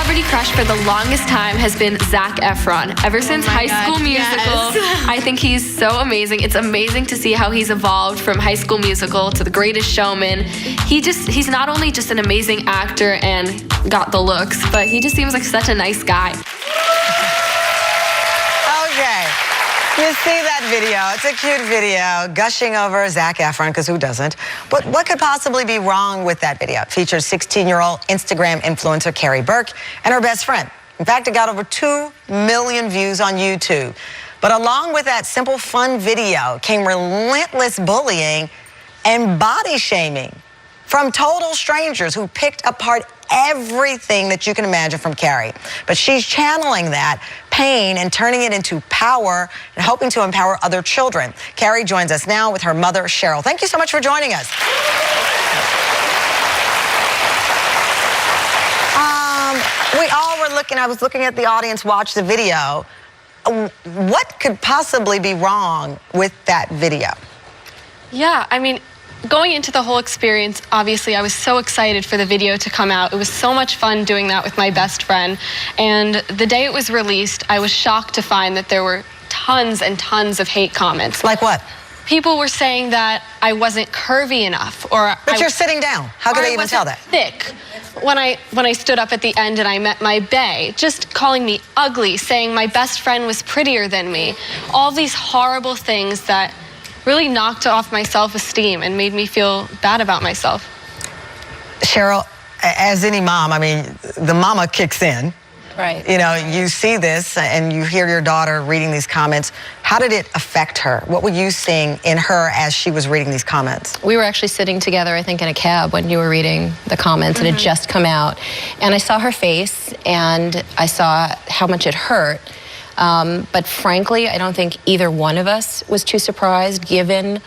celebrity crush for the longest time has been Zac Efron. Ever since High School Musical, yes. I think he's so amazing. It's amazing to see how he's evolved from High School Musical to The Greatest Showman. He's not only just an amazing actor and got the looks, but he just seems like such a nice guy. Okay. You see that video. It's a cute video, gushing over Zac Efron, because who doesn't? But what could possibly be wrong with that video? It features 16-year-old Instagram influencer Carrie Burke and her best friend. In fact, it got over 2 million views on YouTube. But along with that simple, fun video came relentless bullying and body shaming from total strangers who picked apart everything that you can imagine from Carrie. But she's channeling that pain and turning it into power and hoping to empower other children. Carrie joins us now with her mother, Cheryl. Thank you so much for joining us. We all were looking, I was looking at the audience watch the video. What could possibly be wrong with that video? Yeah, I mean, going into the whole experience, obviously, I was so excited for the video to come out. It was so much fun doing that with my best friend. And the day it was released, I was shocked to find that there were tons and tons of hate comments. Like what? People were saying that I wasn't curvy enough, or But you're sitting down. How could they even tell that? Thick. When I stood up at the end and I met my bae, just calling me ugly, saying my best friend was prettier than me. All these horrible things that really knocked off my self-esteem and made me feel bad about myself. Cheryl, as any mom, I mean, the mama kicks in. Right. You know, you see this and you hear your daughter reading these comments. How did it affect her? What were you seeing in her as she was reading these comments? We were actually sitting together, I think, in a cab when you were reading the comments. It had just come out. And I saw her face and I saw how much it hurt. But frankly, I don't think either one of us was too surprised, given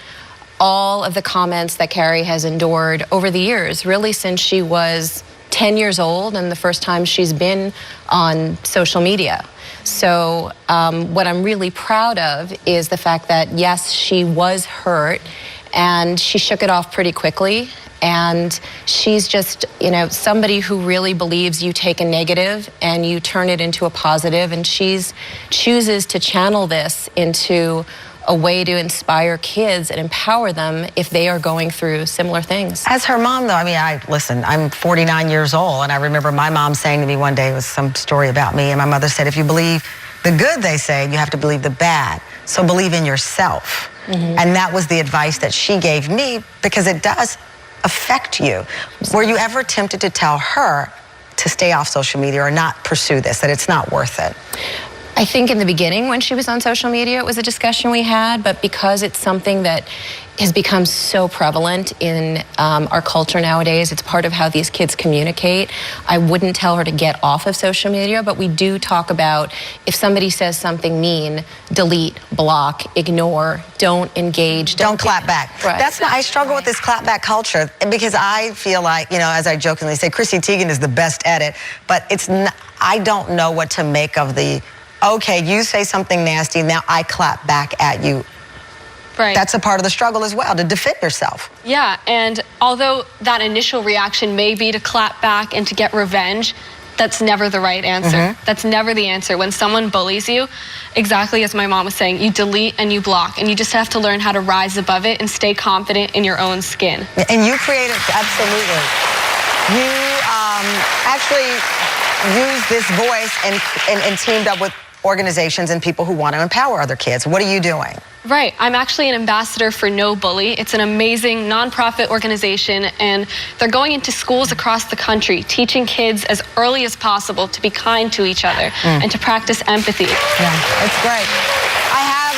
all of the comments that Carrie has endured over the years, really since she was 10 years old and the first time she's been on social media. So what I'm really proud of is the fact that, yes, she was hurt and she shook it off pretty quickly. And she's just, you know, somebody who really believes you take a negative and you turn it into a positive, and she's chooses to channel this into a way to inspire kids and empower them if they are going through similar things. As her mom, though, I mean, listen, I'm 49 years old, and I remember my mom saying to me one day, it was some story about me, and my mother said, if you believe the good, they say, you have to believe the bad. So believe in yourself. And that was the advice that she gave me, because it does affect you. Were you ever tempted to tell her to stay off social media or not pursue this, that it's not worth it? I think in the beginning when she was on social media, it was a discussion we had, but because it's something that has become so prevalent in our culture nowadays, it's part of how these kids communicate. I wouldn't tell her to get off of social media, but we do talk about if somebody says something mean, delete, block, ignore, don't engage. Don't clap back. Right. That's why I struggle with this clapback culture, because I feel like, you know, as I jokingly say, Chrissy Teigen is the best at it, but it's not, I don't know what to make of the, okay, you say something nasty, now I clap back at you. Right. That's a part of the struggle as well, to defend yourself. Yeah, and although that initial reaction may be to clap back and to get revenge, that's never the right answer. That's never the answer. When someone bullies you, exactly as my mom was saying, you delete and you block, and you just have to learn how to rise above it and stay confident in your own skin. And you created, absolutely. You actually used this voice and teamed up with organizations and people who want to empower other kids. What are you doing? Right. I'm actually an ambassador for No Bully. It's an amazing nonprofit organization, and they're going into schools across the country, teaching kids as early as possible to be kind to each other and to practice empathy. Yeah, it's great. I have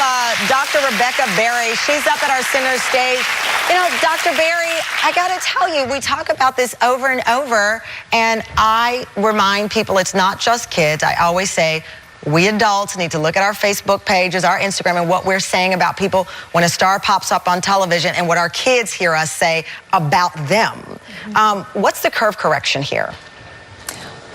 Dr. Rebecca Berry. She's up at our center stage. You know, Dr. Berry, I got to tell you, we talk about this over and over, and I remind people it's not just kids. I always say, we adults need to look at our Facebook pages, our Instagram, and what we're saying about people when a star pops up on television and what our kids hear us say about them. What's the curve correction here?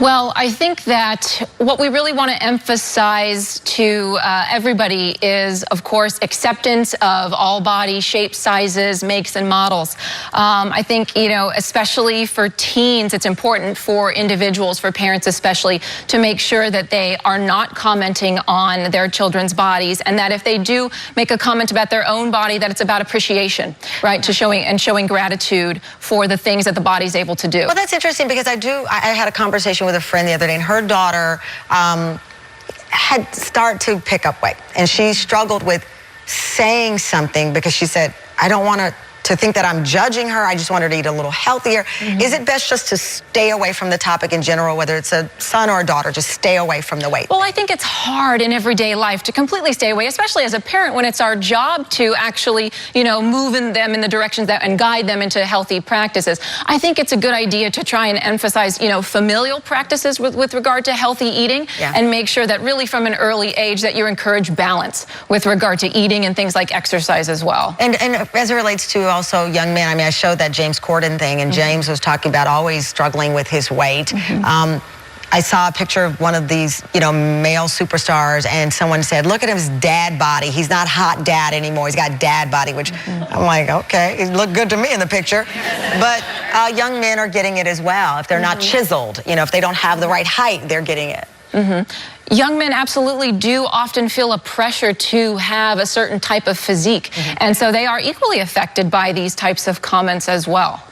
Well, I think that what we really want to emphasize to everybody is, of course, acceptance of all body shapes, sizes, makes, and models. I think, you know, especially for teens, it's important for individuals, for parents especially, to make sure that they are not commenting on their children's bodies, and that if they do make a comment about their own body, that it's about appreciation, right? To showing gratitude for the things that the body's able to do. Well, that's interesting because I had a conversation with a friend the other day, and her daughter had started to pick up weight, and she struggled with saying something because she said, I don't want to think that I'm judging her. I just want her to eat a little healthier. Is it best just to stay away from the topic in general, whether it's a son or a daughter, just stay away from the weight? Well, I think it's hard in everyday life to completely stay away, especially as a parent, when it's our job to actually, you know, move them in the directions that and guide them into healthy practices. I think it's a good idea to try and emphasize, you know, familial practices with regard to healthy eating, and make sure that really from an early age that you encourage balance with regard to eating and things like exercise as well. And as it relates to also young men, I mean, I showed that James Corden thing, and James was talking about always struggling with his weight. I saw a picture of one of these, you know, male superstars, and someone said, look at his dad body. He's not hot dad anymore. He's got dad body, which I'm like, okay, it looked good to me in the picture. But young men are getting it as well. If they're not chiseled, you know, if they don't have the right height, they're getting it. Young men absolutely do often feel a pressure to have a certain type of physique, and so they are equally affected by these types of comments as well.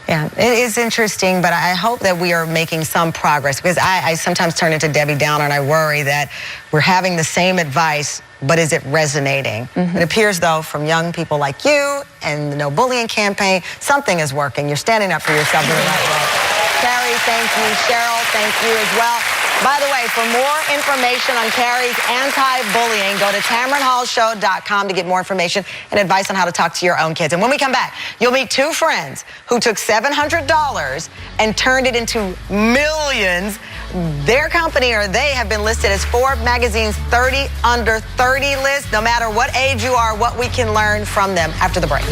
Yeah, it is interesting, but I hope that we are making some progress, because I sometimes turn into Debbie Downer, and I worry that we're having the same advice, but is it resonating? It appears, though, from young people like you and the No Bullying campaign, something is working. You're standing up for yourself in the right way. Carrie, thank you. Cheryl, thank you as well. By the way, for more information on Carrie's anti-bullying, go to TamronHallShow.com to get more information and advice on how to talk to your own kids. And when we come back, you'll meet two friends who took $700 and turned it into millions. Their company, or they, have been listed as Forbes magazine's 30 under 30 list. No matter what age you are, what we can learn from them after the break.